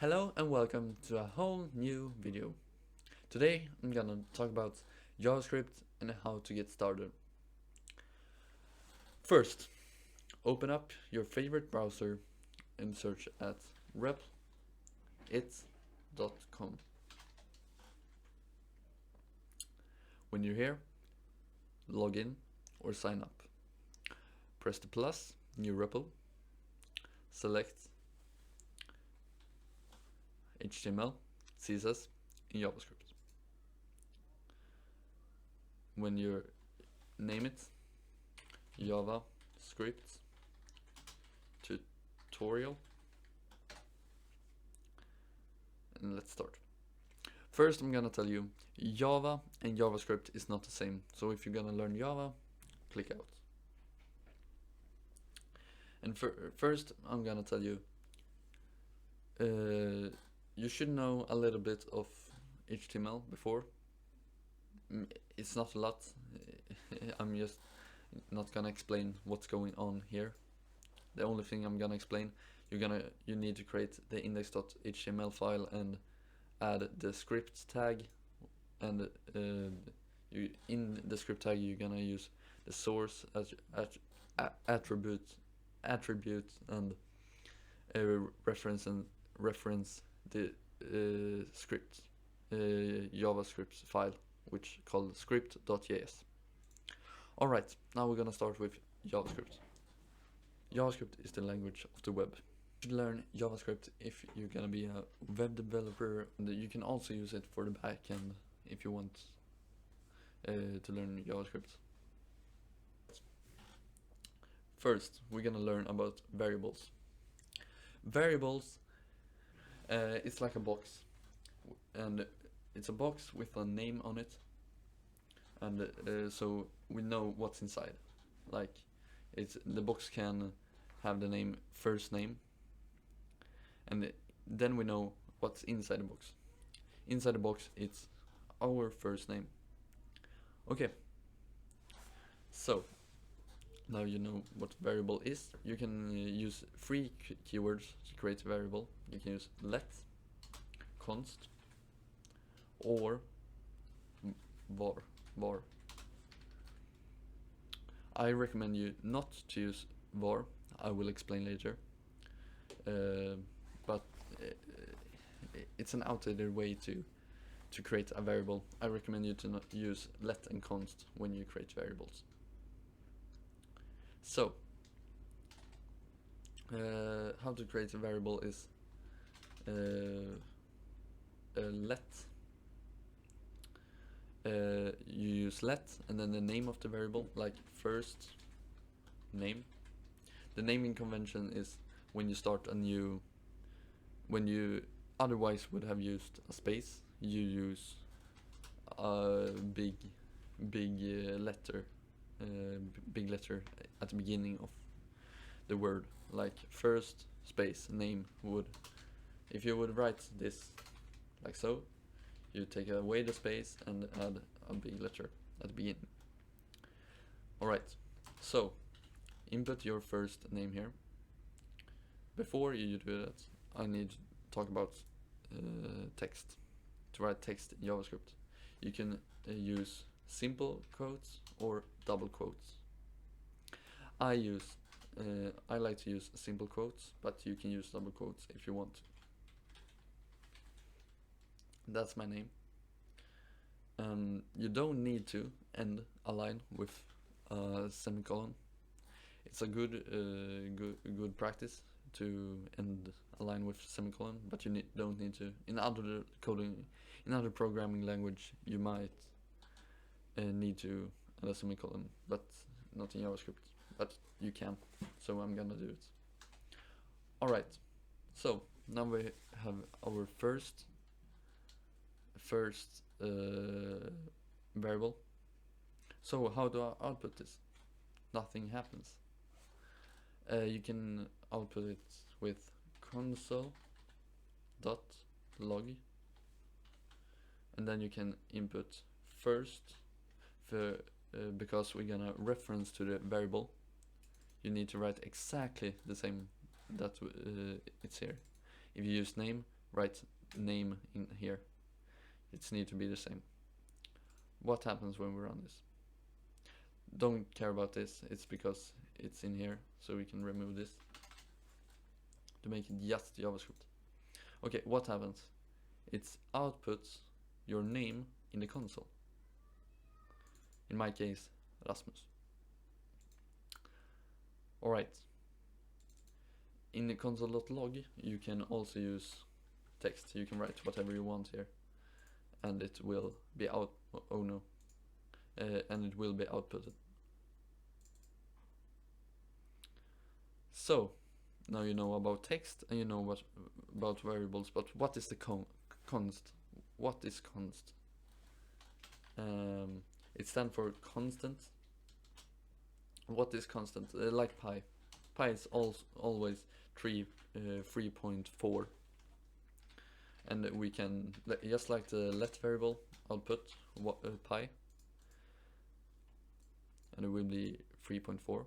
Hello and welcome to a whole new video. Today I'm gonna talk about JavaScript and how to get started. First, open up your favorite browser and search at replit.com. When you're here, log in or sign up. Press the plus, new REPL, select HTML, CSS, and JavaScript. When you name it JavaScript tutorial, and let's start. First, I'm gonna tell you Java and JavaScript is not the same. So if you're gonna learn Java, click out. And first, I'm gonna tell you you should know a little bit of HTML before. It's not a lot. I'm just not gonna explain what's going on here. The only thing I'm gonna explain, you need to create the index.html file and add the script tag, and in the script tag you're gonna use the source attribute and reference the script JavaScript file, which called script.js. Alright, now we're gonna start with JavaScript. JavaScript is the language of the web. You should learn JavaScript if you're gonna be a web developer, and you can also use it for the backend if you want to learn JavaScript. First, we're gonna learn about variables. Variables, it's like a box, and it's a box with a name on it, and so we know what's inside. Like, the box can have the name first name, and then we know what's inside the box. Inside the box, it's our first name. Okay, so now you know what variable is. You can use three keywords to create a variable. You can use let, const, or var. I recommend you not to use var. I will explain later. But it's an outdated way to create a variable. I recommend you to not use let and const when you create variables. So, how to create a variable is let. You use let and then the name of the variable, like first name. The naming convention is when you start a new, when you otherwise would have used a space, you use a big letter at the beginning of the word, like first space name would. If you would write this like so, you take away the space and add a big letter at the beginning. Alright, so input your first name here. Before you do that, I need to talk about text. To write text in JavaScript, you can use simple quotes or double quotes. I like to use simple quotes, but you can use double quotes if you want. That's my name. You don't need to end a line with a semicolon. It's a good practice to end a line with semicolon, but you don't need to. In other programming language, you might need to add a semicolon, but not in JavaScript. But you can, so I'm gonna do it. Alright, so now we have our first variable. So how do I output this? Nothing happens. You can output it with console.log, and then you can input first because we're gonna reference to the variable. You need to write exactly the same that it's here. If you use name, write name in here. It's need to be the same. What happens when we run this? Don't care about this, it's because it's in here, so we can remove this to make it just JavaScript. Okay, what happens? It outputs your name in the console. In my case, Rasmus. Alright. In the console.log, you can also use text. You can write whatever you want here, and it will be out. Oh no. And it will be outputted. So now you know about text and you know what about variables, but what is the const? What is const? It stands for constant. What is constant? Like pi. Pi is always 3.4, and we can just like the let variable output pi, and it will be 3.4.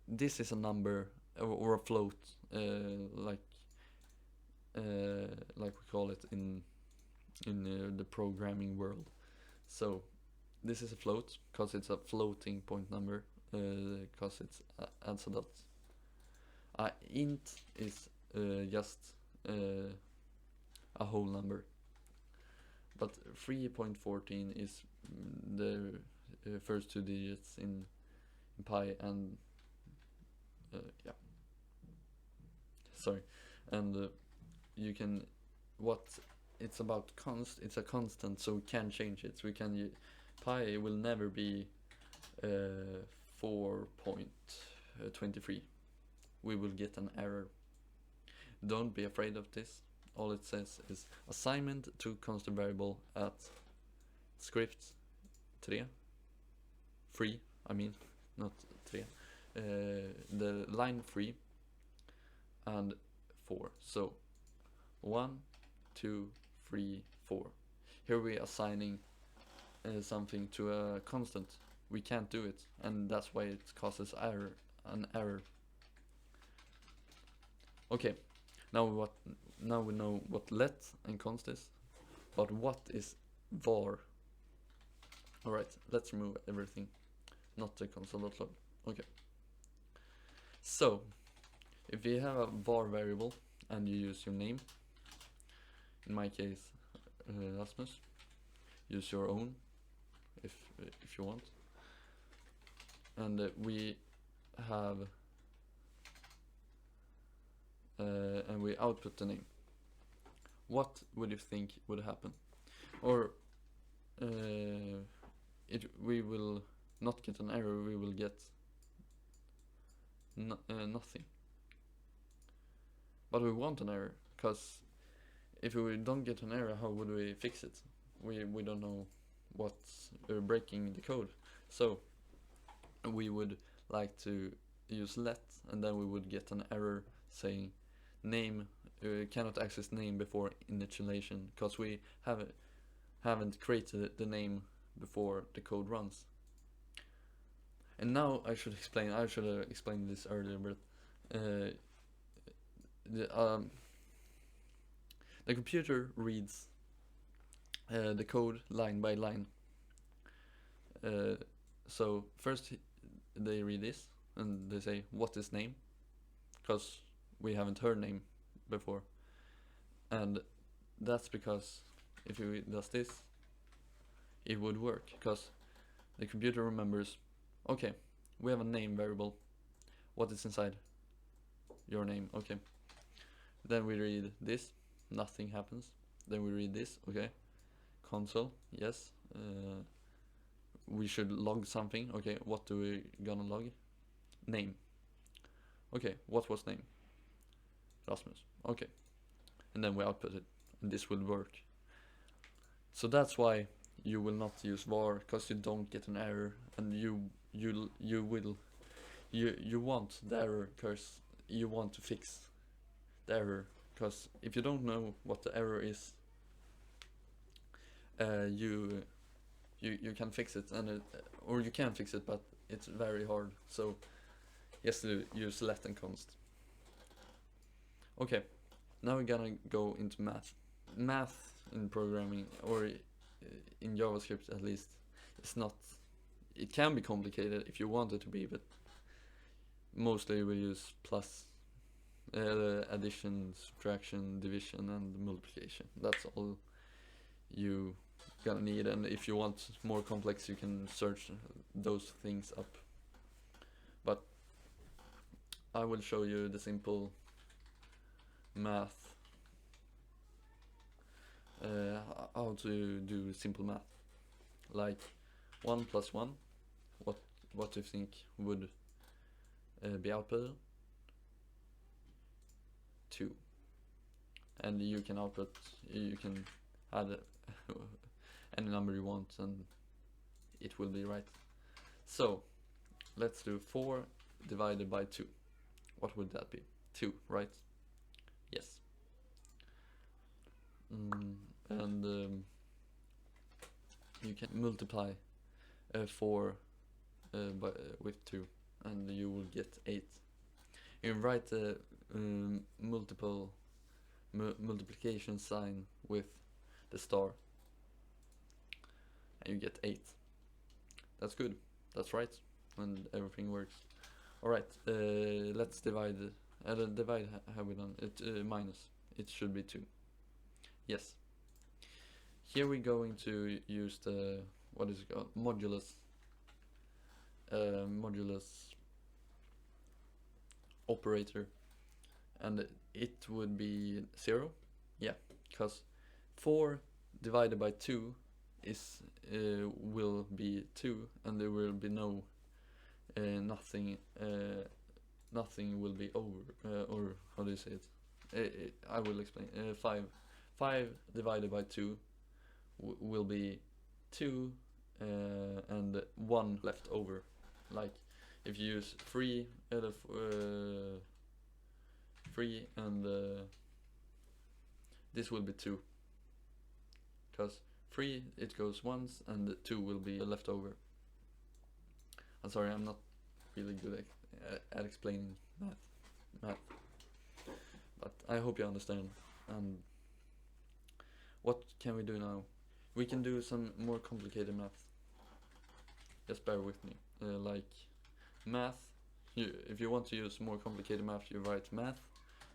This is a number or a float, like we call it in the programming world. So this is a float because it's a floating point number, because it's adds a dot. Int is just a whole number, but 3.14 is the first two digits in pi, and yeah, sorry, and you can, what it's about const, it's a constant, so we can change it. So we can pi will never be 4.23. We will get an error. Don't be afraid of this. All it says is assignment to constant variable at script 3, I mean, not 3, the line 3 and 4. So 1, 2, 3, 4. Here we are assigning something to a constant. We can't do it, and that's why it causes an error. Okay, now we know what let and const is, but what is var? Alright, let's remove everything, not the console.log. Okay. So, if you have a var variable and you use your name, in my case Rasmus, use your own if you want, and we have and we output the name, what would you think would happen? Or we will not get an error, we will get nothing. But we want an error, because if we don't get an error, how would we fix it? We don't know what's breaking the code. So we would like to use let, and then we would get an error saying name cannot access name before initialization, because we haven't created the name before the code runs. And now I should have explained this earlier, but the computer reads the code line by line. So first they read this and they say what is name, because we haven't heard name before, and that's because if we does this, it would work, because the computer remembers, okay, we have a name variable, what is inside? Your name. Okay, then we read this, nothing happens. Then we read this, okay, console, yes, we should log something. Okay, what do we gonna log? Name. Okay, what was name? Rasmus. Okay, and then we output it, and this will work. So that's why you will not use var, because you don't get an error, and you want the error, because you want to fix the error. Because if you don't know what the error is, you can fix it, and or you can fix it, but it's very hard. So yes, to use let and const. Okay, Now we're gonna go into math. Math in programming, or in JavaScript at least, it's not. It can be complicated if you want it to be, but mostly we use plus, addition, subtraction, division, and multiplication. That's all you gonna need, and if you want more complex, you can search those things up. But I will show you the simple math, how to do simple math, like 1 plus 1. What do you think would be output? 2. And you can output, you can add any number you want and it will be right. So let's do 4 divided by 2. What would that be? 2, right? Yes. And you can multiply 4 with 2 and you will get 8. You write the multiplication sign with the star and you get 8. That's good. That's right. And everything works. Alright, let's divide. Divide have we done? It minus. It should be 2. Yes. Here we're going to use the, what is it called? Modulus. Modulus operator. And it would be 0. Yeah, because 4 divided by 2 is will be 2, and there will be no nothing will be over, or how do you say it? I will explain. 5 divided by 2 will be 2, and 1 left over. Like if you use 3 and this will be 2, because 3 it goes once and 2 will be left over. I'm sorry, I'm not really good at explaining math, but I hope you understand. And what can we do now? We can do some more complicated math. Just bear with me. Like math, if you want to use more complicated math, you write math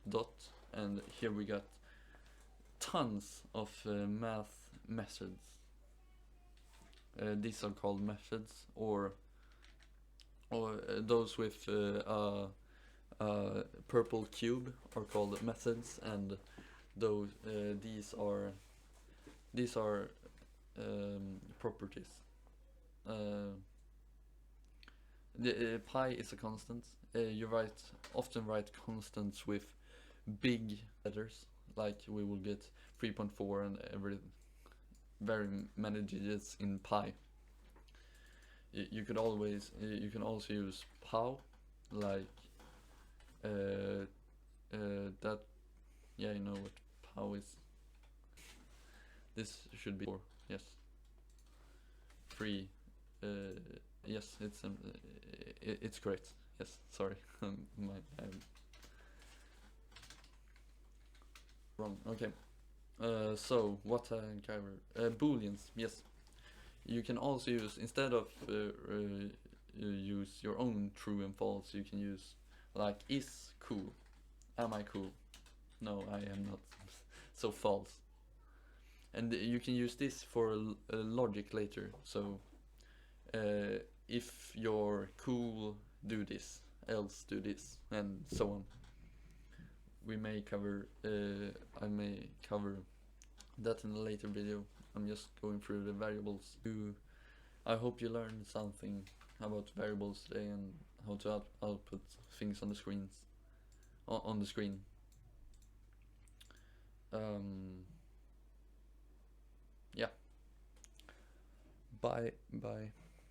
dot, and here we got tons of math methods. These are called methods, or those with a purple cube are called methods, and those these are properties. The pi is a constant. You often write constants with big letters, like we will get 3.4 and very many digits in pi. You can also use pow, like that. Yeah, you know what pow is. This should be 4. Yes. 3. Yes, it's correct. Yes, sorry. I'm wrong. Okay. So what can cover? Booleans. Yes. You can also use, instead of use your own true and false, you can use like is cool. Am I cool? No, I am not. So false. And you can use this for logic later. So if you're cool, do this, else do this, and so on. We may cover, I may cover that in a later video. I'm just going through the variables. I hope you learned something about variables today and how to output things on the screens. On the screen. Yeah. Bye.